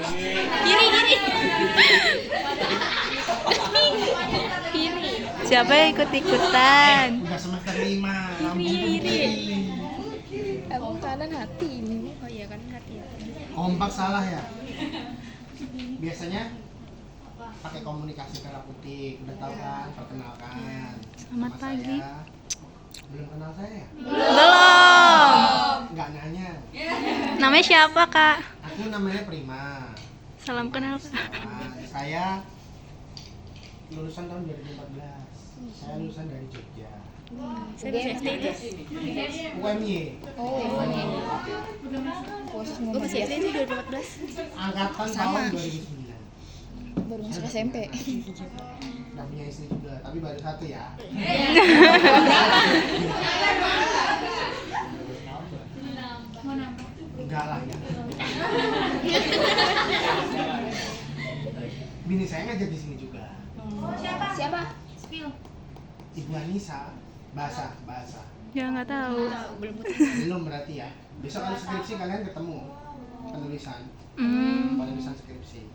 Kiri, kiri. Kiri. Siapa yang ikut-ikutan? Udah semester 5, lambung Kiri. kiri. Aku kanan hati ini. Oh iya kan hati ya. Kompak salah ya. Biasanya pakai komunikasi terapeutik, udah tahu kan? Perkenalkan. Selamat Nama pagi. saya. Belum kenal saya ya? Belum. Nggak nanya. Namanya siapa, Kak? Aku namanya Prima. Salam kenal, Kak. Nah, saya lulusan tahun 2014. Saya lulusan dari Jogja. Saya masih SD itu. UMY. Gue masih SD itu 2014. Angkatan tahun 2009. Baru masuk SMP. Udah punya istri juga, tapi baru satu ya. Enggak lah ya. Bini saya ngajar di sini juga. Siapa? Ibu Anissa, bahasa. Ya nggak tahu. Belum berarti ya. Besok kalau skripsi kalian ketemu penulisan skripsi.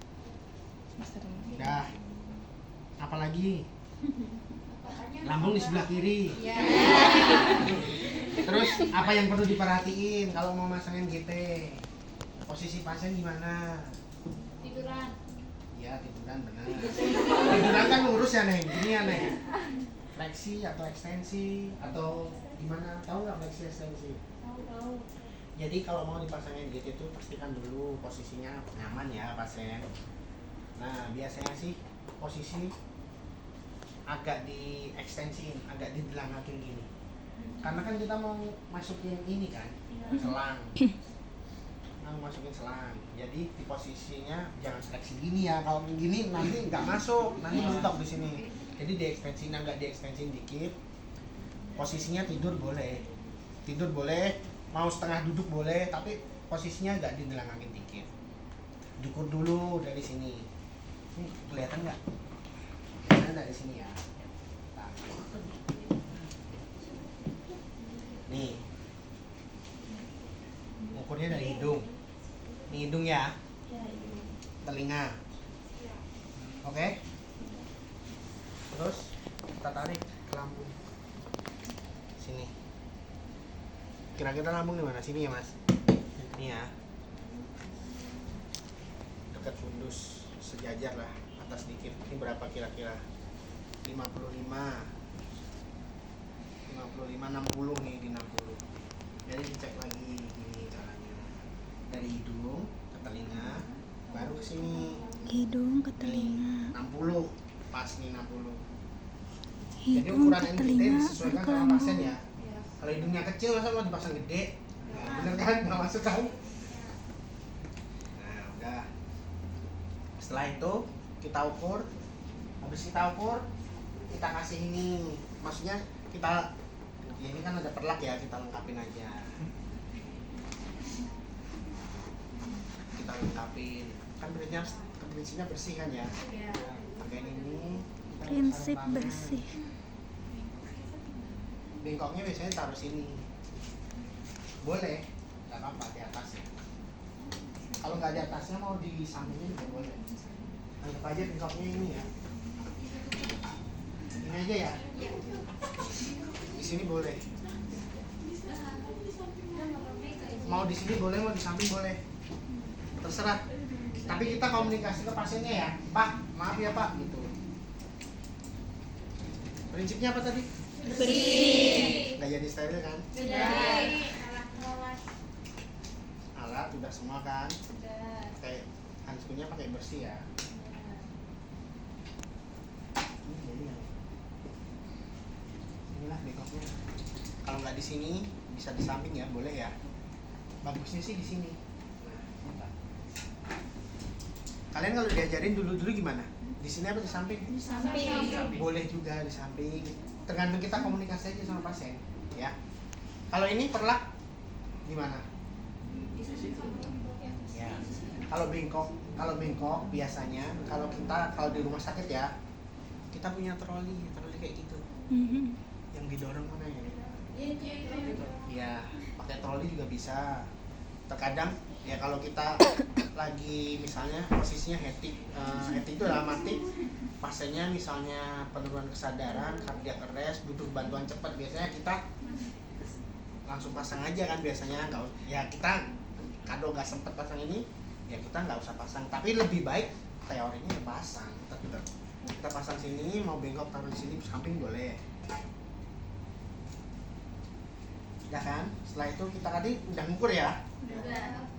Dah. Apalagi? Lambung di sebelah kiri. Terus apa yang perlu diperhatiin kalau mau masangin GT? Posisi pasien gimana? Tiduran. Ya tiduran benar. Tiduran kan lurus ya Neng. Ini ya Neng. Fleksi atau ekstensi atau gimana? Tahu nggak fleksi ekstensi? Tahu. Jadi kalau mau dipasangin GT itu pastikan dulu posisinya nyaman ya pasien. Nah biasanya sih posisi agak di ekstensiin, agak didelangakin gini. Karena kan kita mau masukin ini kan, selang. Mau masukin selang. Jadi di posisinya jangan fleksi gini ya. Kalau gini nanti nggak masuk, nanti mentok di sini. Jadi di ekstensiin, agak di ekstensiin dikit. Posisinya tidur boleh, mau setengah duduk boleh, tapi posisinya agak didelangakin dikit. Dukur dulu dari sini. Ini kelihatan nggak? Kelihatan dari sini ya. Nah. Nih, ukurnya dari hidung. Ini hidung ya, telinga. Oke. Terus kita tarik ke lambung. Sini. Kira-kira lambung di mana? Sini ya mas. Ini ya. Dekat fundus, sejajar lah, atas dikit. Ini berapa kira-kira? 55, 60 nih, di 60. Jadi dicek lagi gini caranya. Dari hidung ke telinga, baru ke sini. Hidung ke telinga. 60, pas nih 60. Jadi Hidung ukuran ke NPT telinga disesuaikan ke sama lambung. pasien ya. Kalau hidungnya kecil masa mau dipasang gede? Nah, bener kan? Nggak masuk kan? Nah udah. Setelah itu kita ukur. Habis kita ukur, kita kasih ini. Maksudnya kita, ya ini kan ada perlak ya, kita lengkapin aja. Kita lengkapin. Kan prinsipnya bersih kan ya? Pakai ini. kita Prinsip taruh tangan. bersih. Bengkoknya biasanya taruh sini. Boleh, nggak apa-apa di atasnya. Kalau nggak di atasnya mau di sampingnya juga boleh. Anggap aja bengkoknya ini ya. Ini aja ya. Di sini boleh. Mau di sini boleh, mau di samping boleh. Terserah. Tapi kita komunikasi ke pasiennya ya. Pak, maaf ya Pak, gitu. Prinsipnya apa tadi? Bersih. Nggak jadi steril kan? Alat udah semua kan? Kayak handscootnya pakai bersih ya. Inilah bengkoknya. Kalau nggak di sini bisa di samping ya, boleh ya. Bagusnya sih di sini. Nah, kalian kalau diajarin dulu gimana? Di sini apa di samping? Di samping. Boleh juga di samping. Tergantung kita komunikasi aja sama pasien, ya. Kalau ini perlak gimana? Ya. Kalau bengkok biasanya kalau di rumah sakit ya, kita punya troli kayak gitu. Yang didorong mana ya? Ya, pakai troli juga bisa. Terkadang Ya kalau kita lagi misalnya posisinya hectic, hectic itu dalam arti pasiennya misalnya penurunan kesadaran, cardiac arrest, butuh bantuan cepat, biasanya kita langsung pasang aja kan biasanya, nggak ya kita kalau nggak sempet pasang ini ya kita nggak usah pasang, tapi lebih baik teorinya ya pasang. Kita pasang sini, mau bengkok taruh di sini samping boleh. Ya kan? Setelah itu kita tadi udah ngukur ya.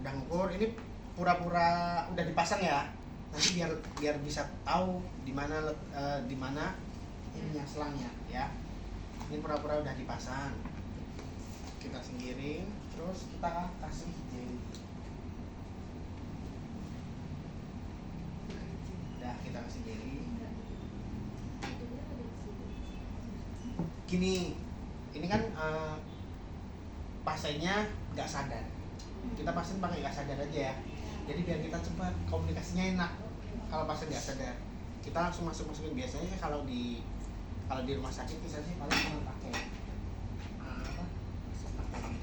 Udah ngukur, ini pura-pura udah dipasang ya. Nanti biar bisa tahu di mana ininya selangnya ya. Ini pura-pura udah dipasang. Kita singkiring, terus kita kasih jeli. Udah kita kasih jeli. Gini, ini kan pasiennya nggak sadar. Kita pasien pakai nggak sadar aja ya. Jadi biar kita cepat, komunikasinya enak. Kalau pasien nggak sadar, kita langsung masukin. Biasanya kalau di rumah sakit kita sih paling cuma pakai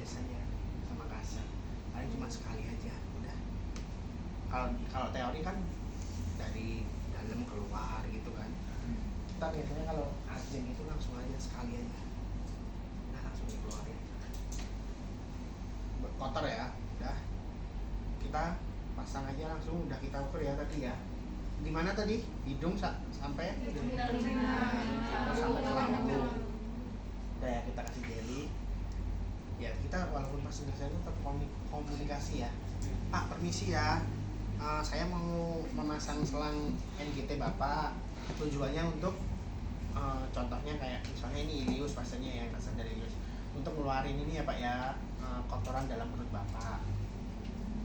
saja sama kasar, paling cuma sekali aja udah. Kalau teori kan dari dalam keluar gitu kan. Kita biasanya kalau urgent itu langsung aja sekali aja, nah langsung dikeluarin. Kotor ya, udah kita pasang aja langsung, udah kita ukur ya tadi ya. Di mana tadi? Hidung sampai sampai ke lambung. Udah ya, kita kasih jeli. Ya kita walaupun pasien saya itu tetap komunikasi ya. Pak permisi ya, saya mau memasang selang NGT Bapak. Tujuannya untuk contohnya kayak misalnya ini ileus pasiennya ya, nggak sadar ileus. Untuk ngeluarin ini ya Pak ya, kotoran dalam perut Bapak.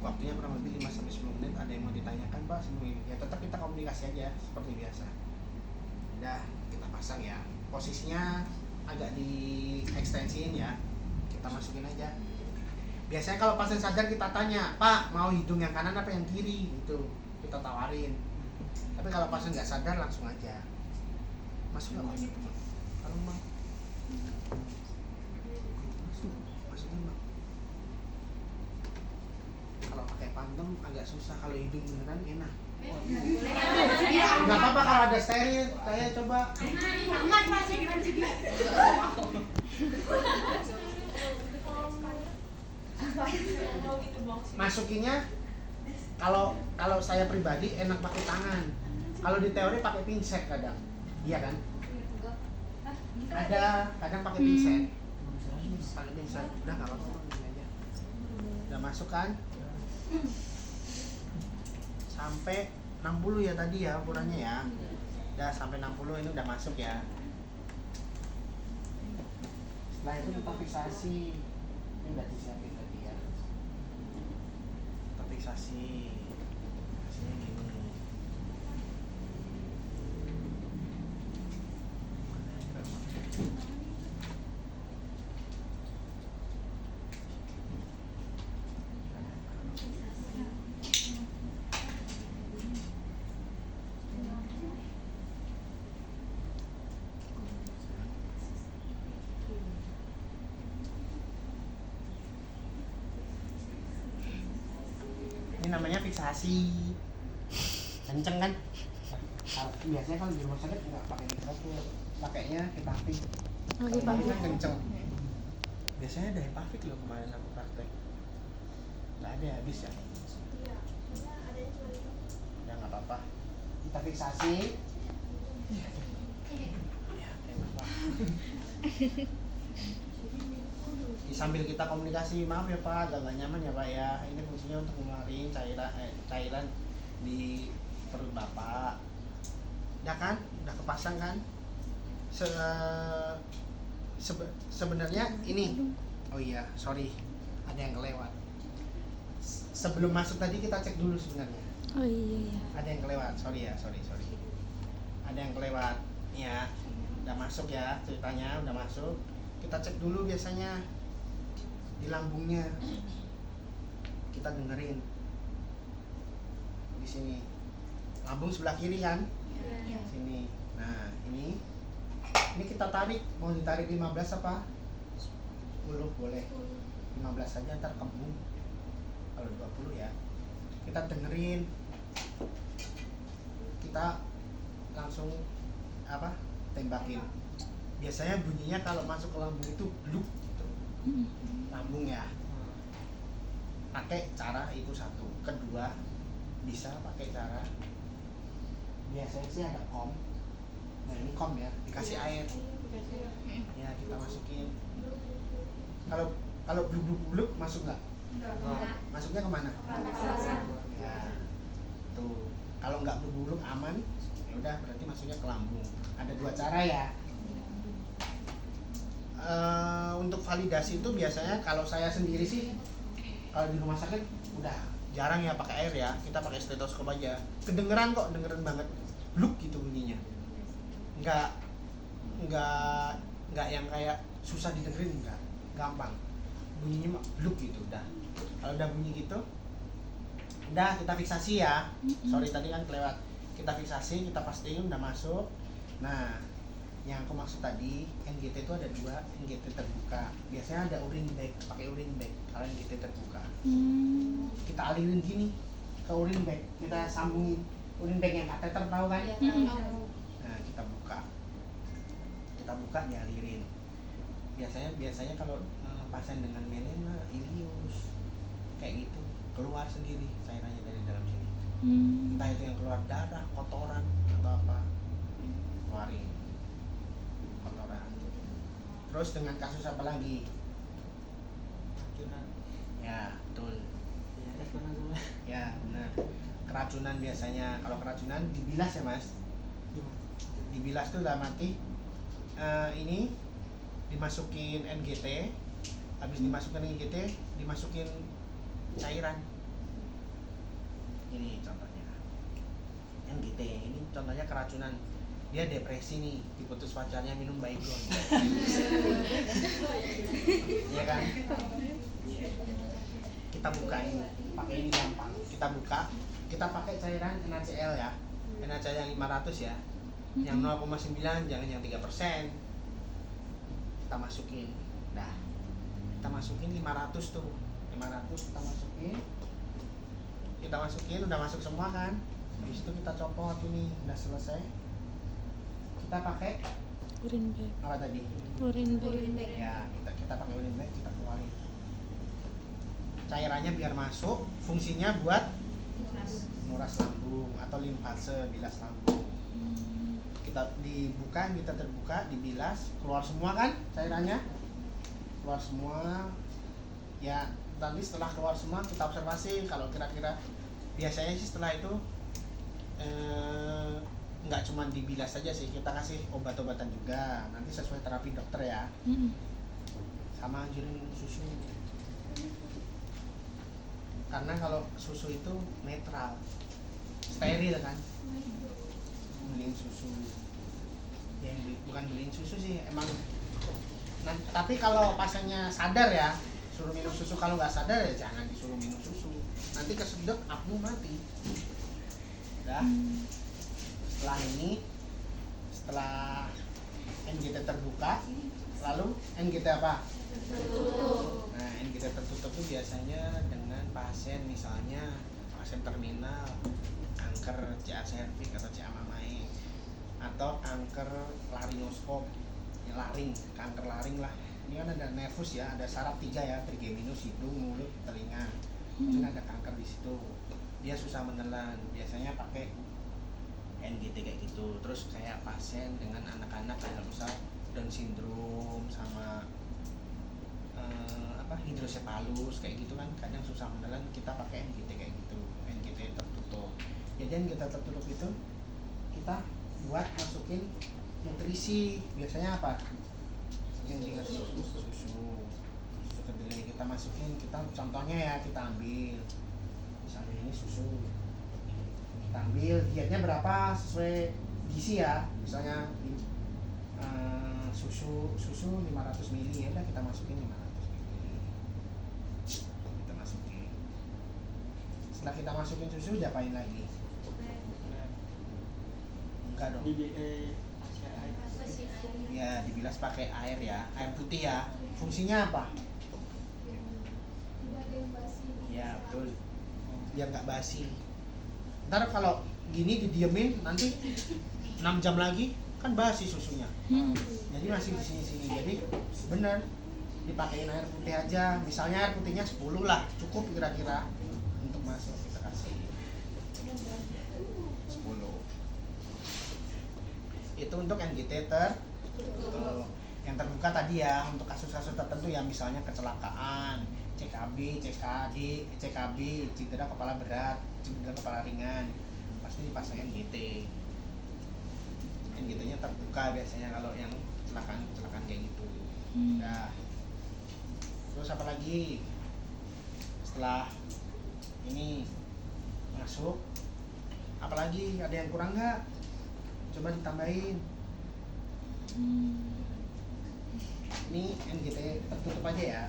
Waktunya kurang lebih 5-10 menit. Ada yang mau ditanyakan Pak sebelum ini? Ya tetap kita komunikasi aja seperti biasa. Udah kita pasang ya. Posisinya agak di ekstensiin ya. Kita masukin aja. Biasanya kalau pasien sadar kita tanya, Pak mau hidung yang kanan apa yang kiri, gitu kita tawarin. Tapi kalau pasien nggak sadar langsung aja masuk nggak masuk teman? Kalau mau masukin Bang. Kalau pakai pantom agak susah, kalau hidung beneran enak. Nggak apa-apa kalau ada steril, saya coba. Masukinnya kalau saya pribadi enak pakai tangan. Kalau di teori pakai pinset kadang, iya kan? Ada kadang pakai pinset. Pakai pinset, udah nggak apa-apa ini aja. Udah masuk kan? Sampai 60 ya tadi ya ukurannya ya. Udah sampai 60 ini udah masuk ya. Setelah itu kita fiksasi. Ini udah disiapin tadi ya. Kita fiksasi. Fiksasinya gini. Ini namanya fiksasi. Kenceng kan? Biasanya kalau di rumah sakit nggak pakai mikrofon, pakainya Hepavik. Hepavik kan kenceng. Biasanya ada Hepavik loh kemarin aku praktek. Nggak ada habis ya. Ya nggak apa-apa. Kita fiksasi. Ya, enak Pak. Sambil kita komunikasi, maaf ya Pak, agak nggak nyaman ya Pak ya. Ini fungsinya untuk mengeluarin cairan di perut Bapak. Udah kan? Udah kepasang kan? Sebenarnya ini, oh iya, sorry, ada yang kelewat. Sebelum masuk tadi kita cek dulu sebenarnya. Oh iya. Ada yang kelewat, sorry. Ada yang kelewat, ya. Udah masuk ya ceritanya, udah masuk. Kita cek dulu biasanya di lambungnya. Kita dengerin di sini. Lambung sebelah kiri kan? Iya. Sini. Nah, ini kita tarik, mau ditarik 15 apa? 10 boleh. 15 aja ntar kembung. Kalau 20 ya, kita dengerin, kita langsung tembakin. Biasanya bunyinya kalau masuk ke lambung itu bluk gitu. Lambung ya. Pakai cara itu satu. Kedua, bisa pakai cara, biasanya sih ada kom. Nah ini kom ya, dikasih air. Ya kita masukin. Kalau bluk masuk nggak? Masuknya kemana? Ya, tuh. Kalau nggak bluk aman, ya udah berarti masuknya ke lambung. Ada 2 cara ya. Untuk validasi itu biasanya kalau saya sendiri sih, kalau di rumah sakit udah jarang ya pakai air ya. Kita pakai stetoskop aja. Kedengeran kok, dengeran banget. Bluk gitu bunyinya. Nggak yang kayak susah didengerin, enggak. Gampang. Bunyinya mah bluk gitu udah. Kalau udah bunyi gitu, udah kita fiksasi ya. Sorry tadi kan kelewat. Kita fiksasi, kita pastiin udah masuk. Nah, yang aku maksud tadi, NGT itu ada 2, NGT terbuka. Biasanya ada urine bag, pakai urine bag kalau NGT terbuka. Kita alirin gini ke urine bag, kita sambungin urine bag yang kateter, tahu kan? Nah, kita buka dialirin. Biasanya kalau pasien dengan melena, ileus kayak gitu, keluar sendiri cairannya dari dalam sini. Entah itu yang keluar darah, kotoran atau apa, keluarin kotoran. Terus dengan kasus apa lagi? Keracunan. Ya, betul. Ya, benar. Keracunan biasanya. Kalau keracunan dibilas ya, Mas. Dibilas tuh dalam arti ini dimasukin NGT. Habis dimasukin NGT, dimasukin cairan. Ini contohnya. NGT ini contohnya keracunan. Dia depresi nih, diputus pacarnya minum Baygon. Iya kan? Kita buka ini, pakai ini gampang. Kita buka, kita pakai cairan NaCl ya. NaCl yang 500 ya. Yang 0,9, jangan yang 3%. Kita masukin. Nah, kita masukin 500 tuh. 500 kita masukin. Kita masukin, udah masuk semua kan? Habis itu kita copot ini, udah selesai. Kita pakai Urine bag. apa tadi? Urine bag. Ya, kita pakai urine bag, kita keluarin. Cairannya biar masuk, fungsinya buat nguras lambung atau limfase, bilas lambung. Kita dibuka, kita terbuka, dibilas, keluar semua kan cairannya? Keluar semua. Ya, nanti setelah keluar semua kita observasi kalau kira-kira biasanya sih setelah itu nggak cuma dibilas saja sih, kita kasih obat-obatan juga nanti sesuai terapi dokter ya. Sama anjurin susu, karena kalau susu itu netral, steril kan. Beliin susu ya, bukan beliin susu sih emang. Nah, tapi kalau pasiennya sadar ya suruh minum susu, kalau nggak sadar ya jangan disuruh minum susu, nanti kesedot apnu mati. Dah. Setelah ini, setelah NGT terbuka, lalu NGT apa? Tertutup. Nah, NGT tertutup itu biasanya dengan pasien misalnya pasien terminal, kanker CA cervix atau CA mamae, atau kanker laryngoskop, ya laring, kanker laring lah. Ini kan ada nervus ya, ada saraf 3 ya, trigeminus, hidung, mulut, telinga. Ini ada kanker di situ. Dia susah menelan, biasanya pakai NGT kayak gitu. Terus kayak pasien dengan anak-anak kayak misal Down syndrome sama hidrosepalus kayak gitu kan, kadang susah menelan, kita pakai NGT kayak gitu, NGT tertutup. Jadi kita tertutup itu kita buat masukin nutrisi, biasanya apa? Yang dikasih susu kedelai kita masukin, kita contohnya ya kita ambil misalnya ini susu, kita ambil dietnya berapa sesuai gizi ya, misalnya susu 500 ml ya udah kita masukin 500 ml, kita masukin. Setelah kita masukin susu diapain lagi? Enggak dong ya, dibilas pakai air ya, air putih ya. Fungsinya apa? Ya betul, biar nggak basi. Ntar kalau gini didiemin nanti 6 jam lagi kan basi susunya. Jadi masih di sini-sini. Jadi bener dipakein air putih aja. Misalnya air putihnya 10 lah, cukup kira-kira untuk masuk, kita kasih 10. Itu untuk NGT yang terbuka tadi ya, untuk kasus-kasus tertentu ya, misalnya kecelakaan, CKB, cedera kepala berat, cedera kepala ringan, pasti dipasang NGT. NGT-nya terbuka biasanya kalau yang kecelakaan kayak gitu. Nah, terus apa lagi? Setelah ini masuk, apalagi ada yang kurang nggak? Coba ditambahin. Ini NGT tertutup aja ya,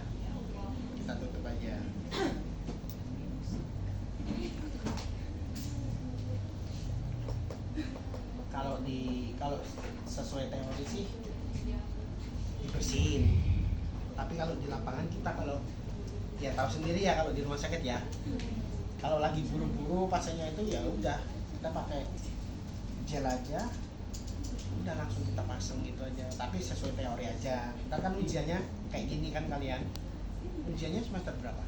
kita tutup aja. Kalau sesuai teori sih dibersihin, tapi kalau di lapangan kita kalau ya tahu sendiri ya, kalau di rumah sakit ya, kalau lagi buru-buru pasiennya itu ya udah kita pakai gel aja, udah langsung kita pasang gitu aja. Tapi sesuai teori aja. Ntar kan ujiannya kayak gini kan kalian, ujiannya semester berapa?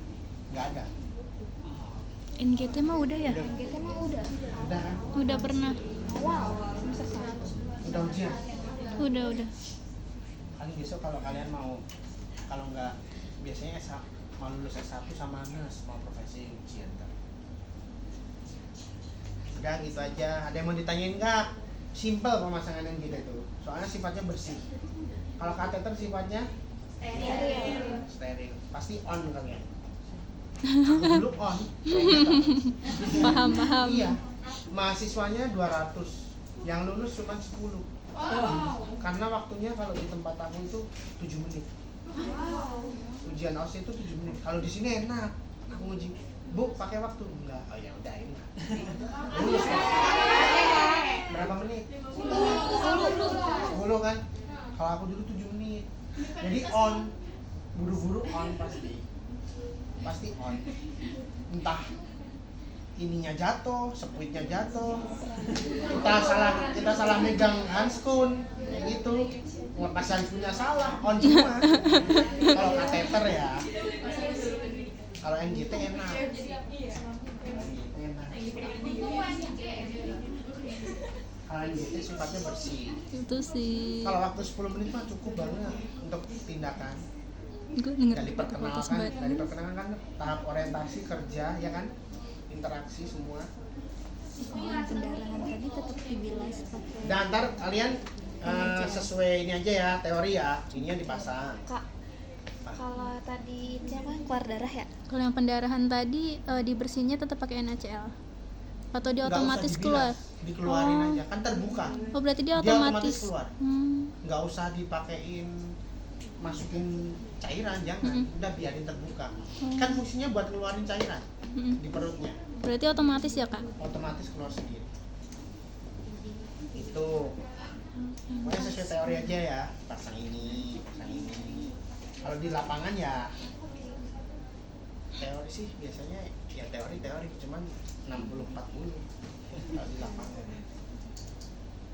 Nggak ada. NGT mah udah ya? Kita mah udah Kan? Udah pernah. awal semester 1. Udah ujian. Udah. Kan besok kalau kalian mau, kalau nggak biasanya mau lulus S1 sama NES, mau profesi ujian ntar. Udah gitu aja. Ada yang mau ditanyain nggak? Simple pemasangan yang gitu itu. Soalnya sifatnya bersih. Kalau kateter sifatnya steril. Pasti on kalian. Aku dulu on. Paham. Iya. Mahasiswanya 200. Yang lulus cuma 10. Karena waktunya kalau di tempat aku itu 7 menit. Ujian OSCE itu 7 menit. Kalau di sini enak. Aku nguji, Bu, pakai waktu? Enggak. Oh ya udah enak. Lulus kan? Berapa menit? 10 kan? Kalau aku dulu 7 menit. Jadi on. Buru-buru on pasti. Pasti on. Entah ininya jatuh, sepuitnya jatuh, kita salah megang handskun kayak gitu, ngelepas handskunnya salah, on semua. Kalau kateter ya, kalau NGT enak. Kalau NGT sifatnya bersih. Itu sih. Kalau waktu 10 menit mah cukup banget untuk tindakan. Gue denger Dari perkenalan kan tahap orientasi kerja ya kan, interaksi semua. Pendarahan tadi tetap dibilas pakai. Dan ntar kalian sesuai ini aja ya, teori ya, ininya dipasang. Kak, kalau tadi itu apa, keluar darah ya? Kalau yang pendarahan tadi dibersihinnya tetap pakai NaCl atau dia Nggak otomatis usah keluar? dibilas, dikeluarin Oh. aja, kan terbuka. Oh berarti dia Dia otomatis. otomatis keluar. Nggak usah dipakein, masukin cairan, jangan. Udah biarin terbuka. Kan fungsinya buat ngeluarin cairan di perutnya. Berarti otomatis ya kak? Otomatis keluar sendiri. Itu pokoknya sesuai teori aja ya, pasang ini. Kalau di lapangan ya teori sih biasanya ya teori cuman 60-40 kalau di lapangan.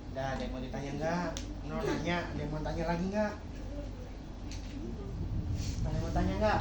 Udah, ada yang mau ditanya nggak? Nanya, ada yang mau tanya lagi nggak? Ada yang mau tanya nggak?